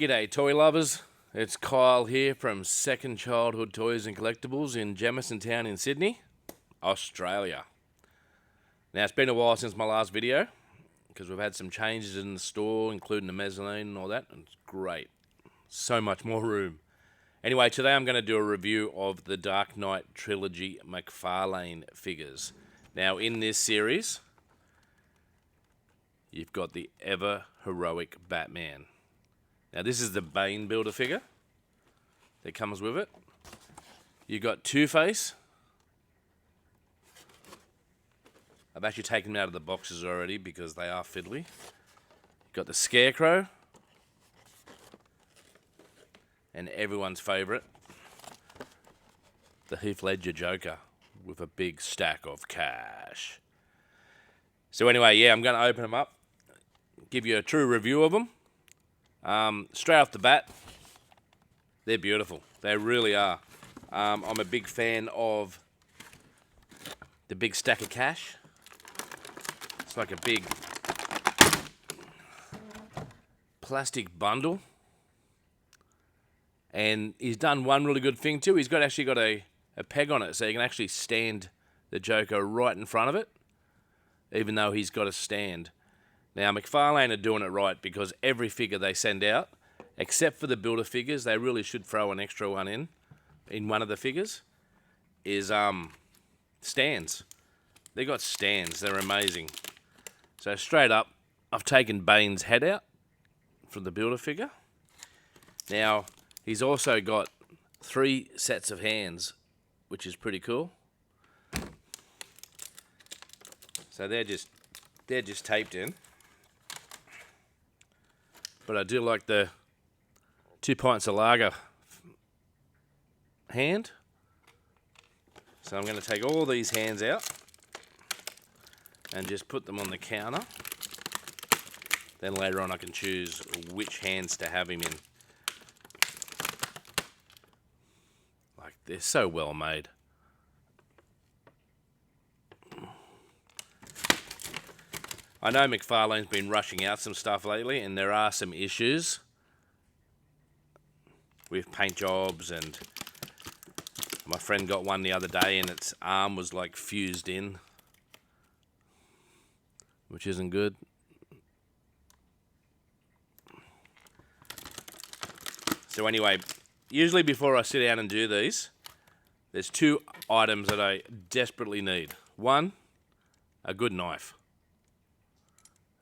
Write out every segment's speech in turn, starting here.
G'day toy lovers, it's Kyle here from Second Childhood Toys and Collectibles in Jamison Town in Sydney, Australia. Now it's been a while since my last video because we've had some changes in the store, including the mezzanine and all that, and it's great. So much more room. Anyway, today I'm going to do a review of the Dark Knight Trilogy Mcfarlane figures. Now in this series, you've got the ever heroic Batman. Now this is the Bane builder figure that comes with it. You got Two-Face. I've actually taken them out of the boxes already because they are fiddly. Got the Scarecrow. And everyone's favourite, the Heath Ledger Joker with a big stack of cash. So anyway, yeah, I'm going to open them up, give you a true review of them. Straight off the bat, they're beautiful. They really are. I'm a big fan of the big stack of cash. It's like a big plastic bundle. And he's done one really good thing too. He's actually got a peg on it, so you can actually stand the Joker right in front of it, even though he's got a stand. Now, Mcfarlane are doing it right because every figure they send out, except for the builder figures, they really should throw an extra one in one of the figures, is stands. They got stands. They're amazing. So straight up, I've taken Bane's head out from the builder figure. Now, he's also got 3 sets of hands, which is pretty cool. So they're just taped in. But I do like the 2 pints of lager hand. So I'm going to take all these hands out and just put them on the counter. Then later on I can choose which hands to have him in. Like, they're so well made. I know Mcfarlane's been rushing out some stuff lately, and there are some issues with paint jobs, and my friend got one the other day and its arm was like fused in, which isn't good. So anyway, usually before I sit down and do these, there's 2 items that I desperately need. One, a good knife.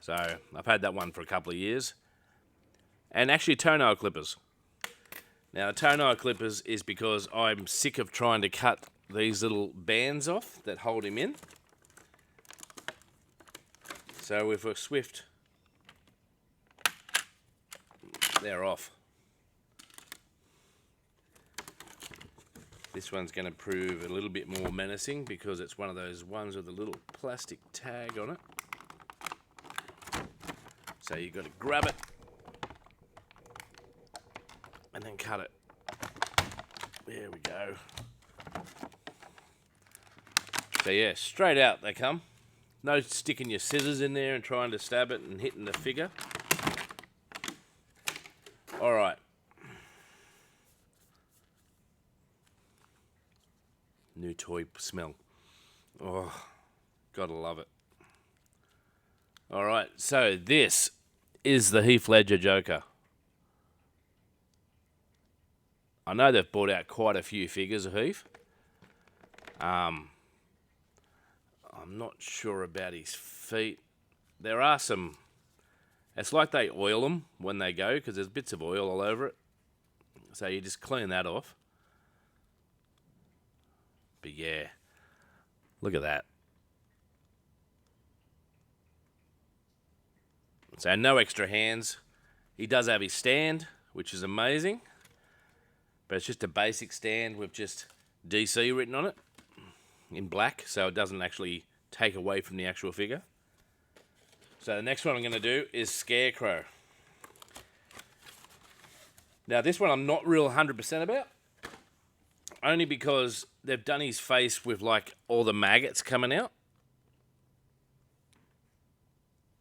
So I've had that one for a couple of years. And actually toenail clippers. Now toenail clippers is because I'm sick of trying to cut these little bands off that hold him in. So with a swift, they're off. This one's going to prove a little bit more menacing because it's one of those ones with a little plastic tag on it. So you've got to grab it and then cut it. There we go. So yeah, straight out they come. No sticking your scissors in there and trying to stab it and hitting the figure. Alright. New toy smell. Oh, gotta love it. Alright, so this is the Heath Ledger Joker. I know they've brought out quite a few figures of Heath. I'm not sure about his feet. There are some... It's like they oil them when they go because there's bits of oil all over it. So you just clean that off. But yeah, look at that. So no extra hands. He does have his stand, which is amazing. But it's just a basic stand with just DC written on it in black, so it doesn't actually take away from the actual figure. So the next one I'm going to do is Scarecrow. Now this one I'm not real 100% about. Only because they've done his face with like all the maggots coming out.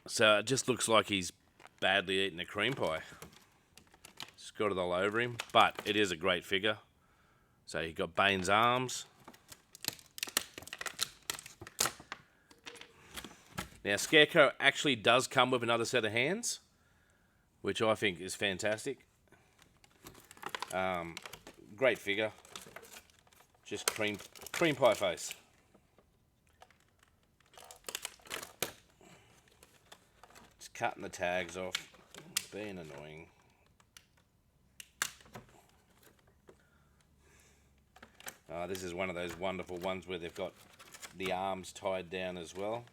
So it just looks like he's badly eaten a cream pie. It's got it all over him, but it is a great figure. So you've got Bane's arms. Now, Scarecrow actually does come with another set of hands, which I think is fantastic. Great figure. Just cream pie face. Just cutting the tags off. Being annoying. This is one of those wonderful ones where they've got the arms tied down as well.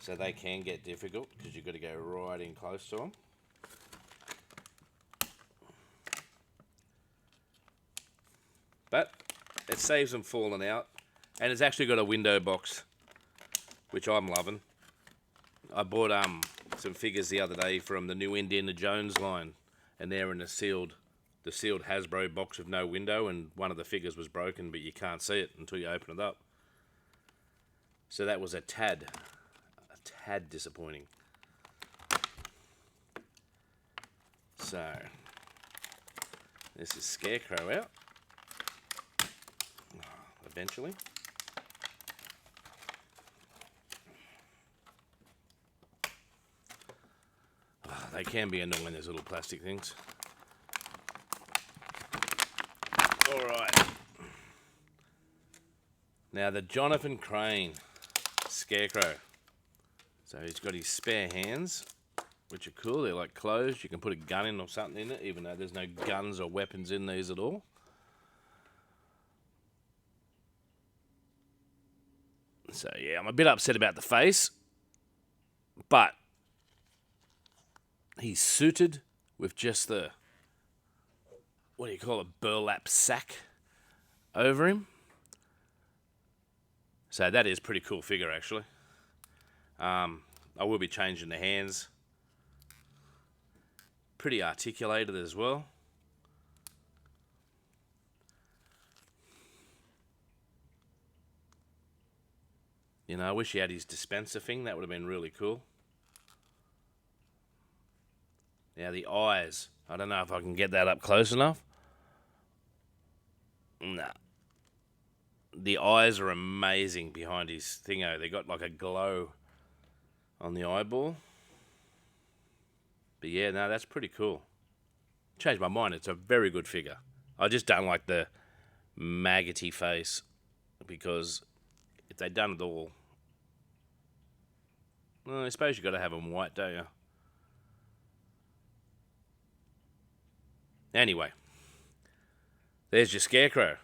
So they can get difficult because you've got to go right in close to them. But it saves them falling out. And it's actually got a window box, which I'm loving. I bought some figures the other day from the new Indiana Jones line, and they're in the sealed Hasbro box with no window, and one of the figures was broken, but you can't see it until you open it up. So that was a tad disappointing. So this is Scarecrow out. Eventually. They can be annoying, those little plastic things. Alright. Now the Jonathan Crane Scarecrow. So he's got his spare hands, which are cool. They're like closed. You can put a gun in or something in it, even though there's no guns or weapons in these at all. So yeah, I'm a bit upset about the face, but he's suited with just the, what do you call it, burlap sack over him. So that is a pretty cool figure, actually. I will be changing the hands. Pretty articulated as well. You know, I wish he had his dispenser thing. That would have been really cool. Now the eyes. I don't know if I can get that up close enough. Nah. The eyes are amazing behind his thingo. They got like a glow on the eyeball. But yeah, no, that's pretty cool. Changed my mind. It's a very good figure. I just don't like the maggoty face, because if they'd done it all, well, I suppose you've got to have them white, don't you? Anyway, there's your Scarecrow.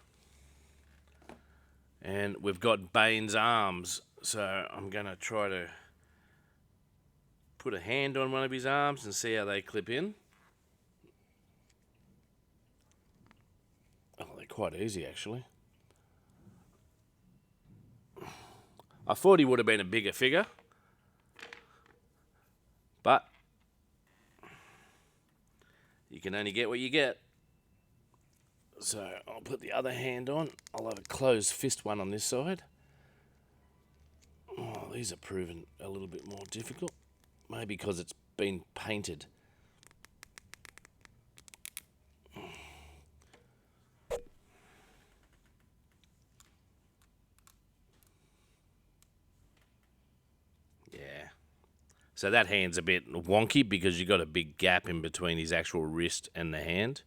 And we've got Bane's arms, so I'm going to try to put a hand on one of his arms and see how they clip in. Oh, they're quite easy, actually. I thought he would have been a bigger figure, but you can only get what you get. So I'll put the other hand on. I'll have a closed fist one on this side. Oh, these are proving a little bit more difficult. Maybe because it's been painted. Yeah. So that hand's a bit wonky because you've got a big gap in between his actual wrist and the hand.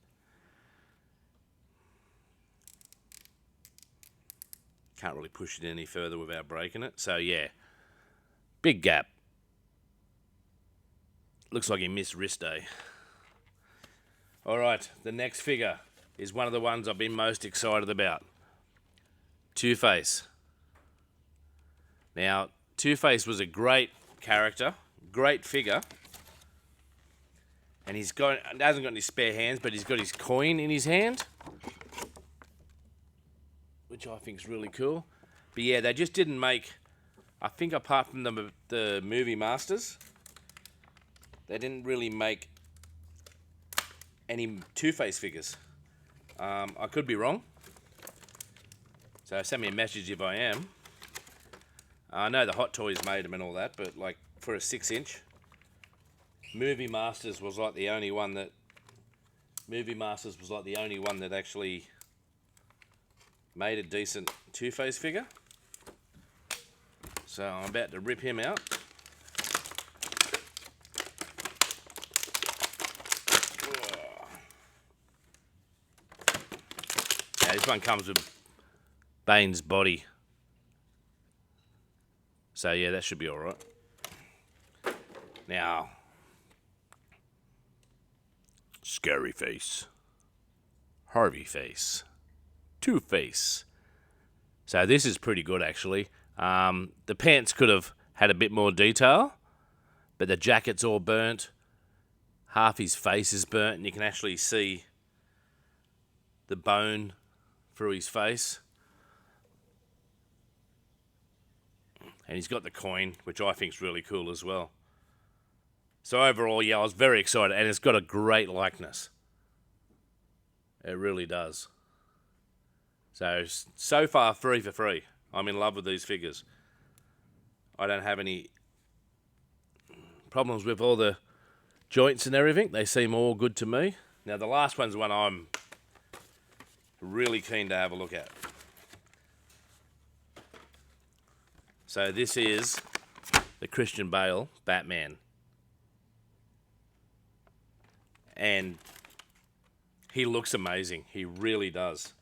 Can't really push it any further without breaking it. So yeah, big gap. Looks like he missed wrist day. Alright, the next figure is one of the ones I've been most excited about. Two-Face. Now, Two-Face was a great character, great figure. And hasn't got any spare hands, but he's got his coin in his hand, which I think is really cool. But yeah, they just didn't make, I think apart from the movie masters, they didn't really make any Two-Face figures. I could be wrong. So send me a message if I am. I know the Hot Toys made them and all that, but like for a 6-inch, Movie Masters was like the only one that Movie Masters was like the only one that actually made a decent Two-Face figure. So I'm about to rip him out. Yeah, this one comes with Bane's body. So yeah, that should be alright. Now, Scary Face, Harvey Face, Two-Face. So this is pretty good actually. The pants could have had a bit more detail, but the jacket's all burnt. Half his face is burnt, and you can actually see the bone through his face. And he's got the coin, which I think is really cool as well. So overall, yeah, I was very excited, and it's got a great likeness. It really does. So far, 3 for 3. I'm in love with these figures. I don't have any problems with all the joints and everything. They seem all good to me. Now, the last one's one I'm really keen to have a look at. So this is the Christian Bale Batman. And he looks amazing. He really does.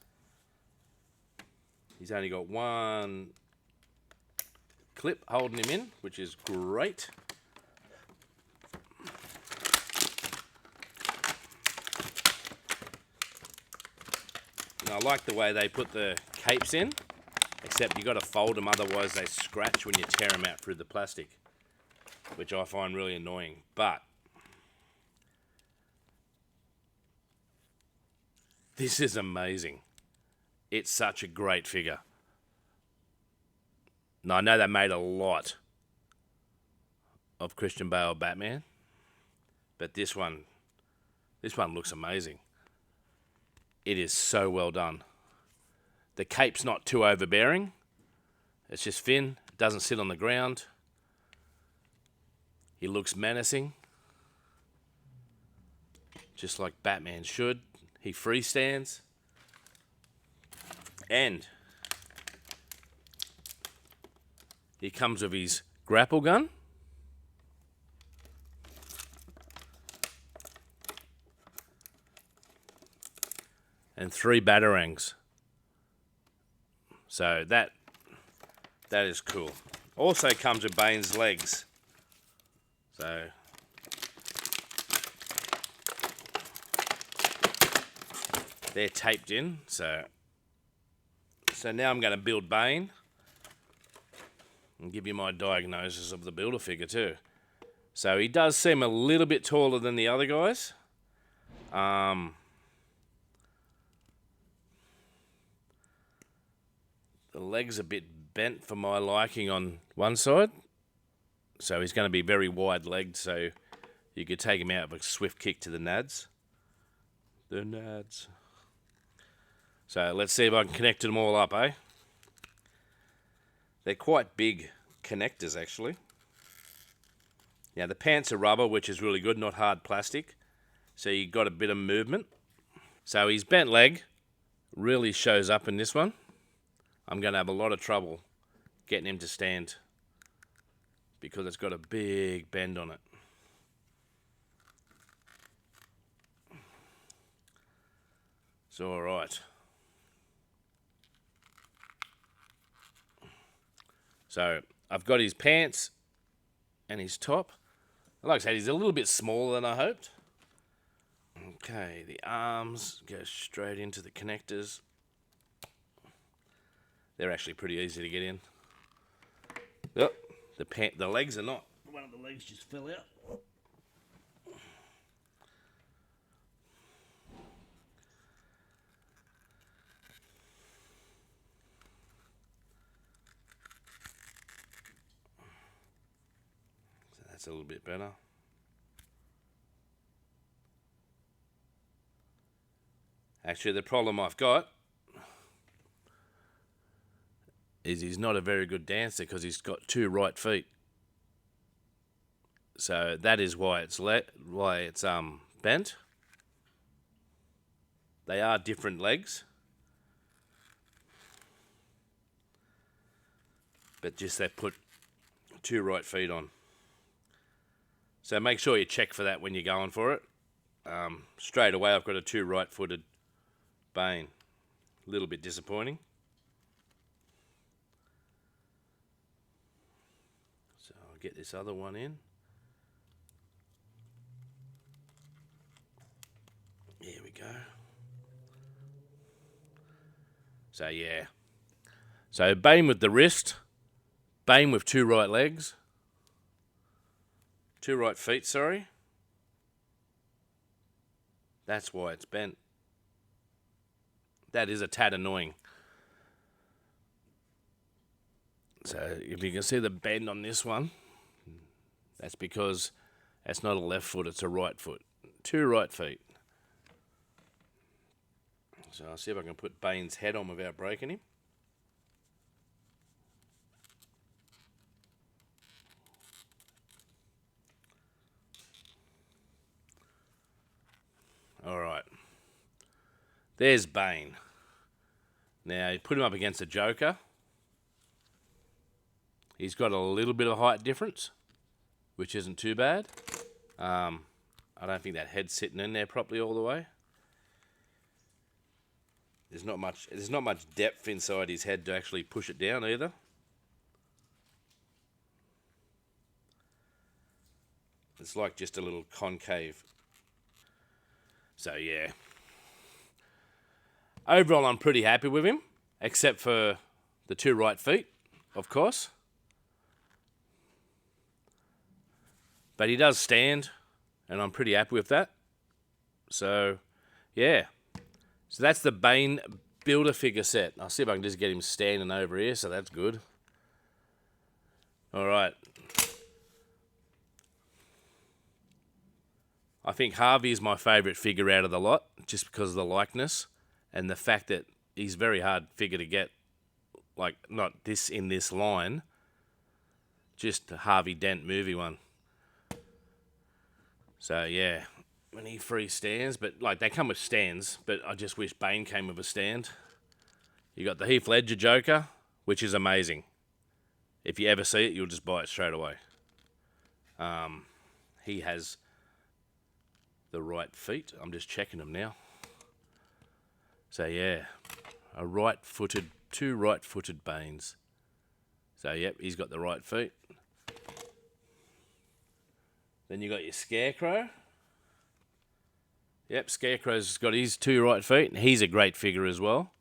He's only got one clip holding him in, which is great. And I like the way they put the capes in, except you got to fold them, otherwise they scratch when you tear them out through the plastic, which I find really annoying. But this is amazing. It's such a great figure. Now, I know they made a lot of Christian Bale Batman, but this one looks amazing. It is so well done. The cape's not too overbearing. It's just thin. It doesn't sit on the ground. He looks menacing, just like Batman should. He freestands. And he comes with his grapple gun. And 3 batarangs. So that is cool. Also comes with Bane's legs. So they're taped in. So now I'm going to build Bane and give you my diagnosis of the Build-A-Figure too. So he does seem a little bit taller than the other guys. The leg's a bit bent for my liking on one side. So he's going to be very wide-legged, so you could take him out with a swift kick to the nads. The nads. So let's see if I can connect them all up, eh? They're quite big connectors, actually. Now, the pants are rubber, which is really good, not hard plastic. So you got a bit of movement. So his bent leg really shows up in this one. I'm going to have a lot of trouble getting him to stand because it's got a big bend on it. It's all right. So I've got his pants and his top. Like I said, he's a little bit smaller than I hoped. Okay, the arms go straight into the connectors. They're actually pretty easy to get in. Yep, the legs are not. One of the legs just fell out. So that's a little bit better. Actually, the problem I've got is he's not a very good dancer because he's got 2 right feet. So that is why it's bent. They are different legs. But just they put 2 right feet on. So make sure you check for that when you're going for it. Straight away I've got a 2 right-footed Bane. A little bit disappointing. So I'll get this other one in. Here we go. So yeah. So Bane with the wrist. Bane with 2 right legs. 2 right feet, sorry. That's why it's bent. That is a tad annoying. So if you can see the bend on this one, that's because it's not a left foot, it's a right foot. 2 right feet. So I'll see if I can put Bane's head on without breaking him. Alright. There's Bane. Now, you put him up against the Joker. He's got a little bit of height difference, which isn't too bad. I don't think that head's sitting in there properly all the way. There's not much depth inside his head to actually push it down either. It's like just a little concave. So yeah. Overall, I'm pretty happy with him, except for the 2 right feet, of course. But he does stand, and I'm pretty happy with that. So, yeah. So that's the Bane Build-A-Figure set. I'll see if I can just get him standing over here, so that's good. Alright. I think Harvey is my favourite figure out of the lot, just because of the likeness and the fact that he's very hard figure to get, like, not this in this line, just the Harvey Dent movie one. So, yeah, when he free stands, but, like, they come with stands, but I just wish Bane came with a stand. You got the Heath Ledger Joker, which is amazing. If you ever see it, you'll just buy it straight away. He has the right feet. I'm just checking them now. So yeah, two right-footed Banes. So yep, he's got the right feet. Then you got your Scarecrow. Yep, Scarecrow's got his 2 right feet, and he's a great figure as well.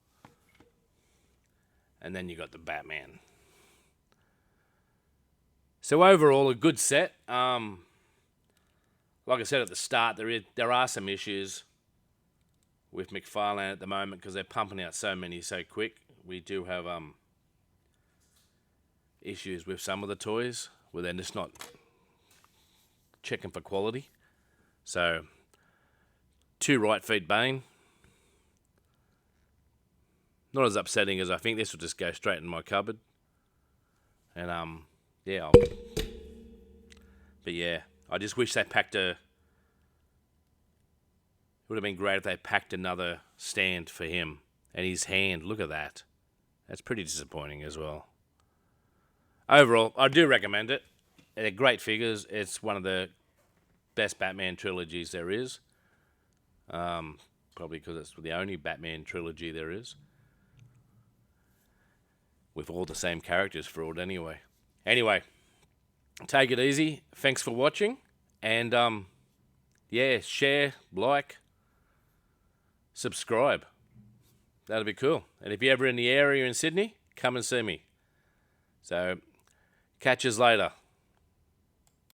And then you got the Batman. So overall, a good set. Like I said at the start, there are some issues with Mcfarlane at the moment because they're pumping out so many so quick. We do have issues with some of the toys where they're just not checking for quality. So, 2 right feet Bane. Not as upsetting as I think. This will just go straight in my cupboard. And yeah, but yeah, I just wish they packed it would have been great if they packed another stand for him. And his hand, look at that. That's pretty disappointing as well. Overall, I do recommend it. They're great figures. It's one of the best Batman trilogies there is. Probably because it's the only Batman trilogy there is. With all the same characters for it anyway. Anyway, take it easy. Thanks for watching. And, yeah, share, like, subscribe. That'll be cool. And if you're ever in the area in Sydney, come and see me. So, catch us later.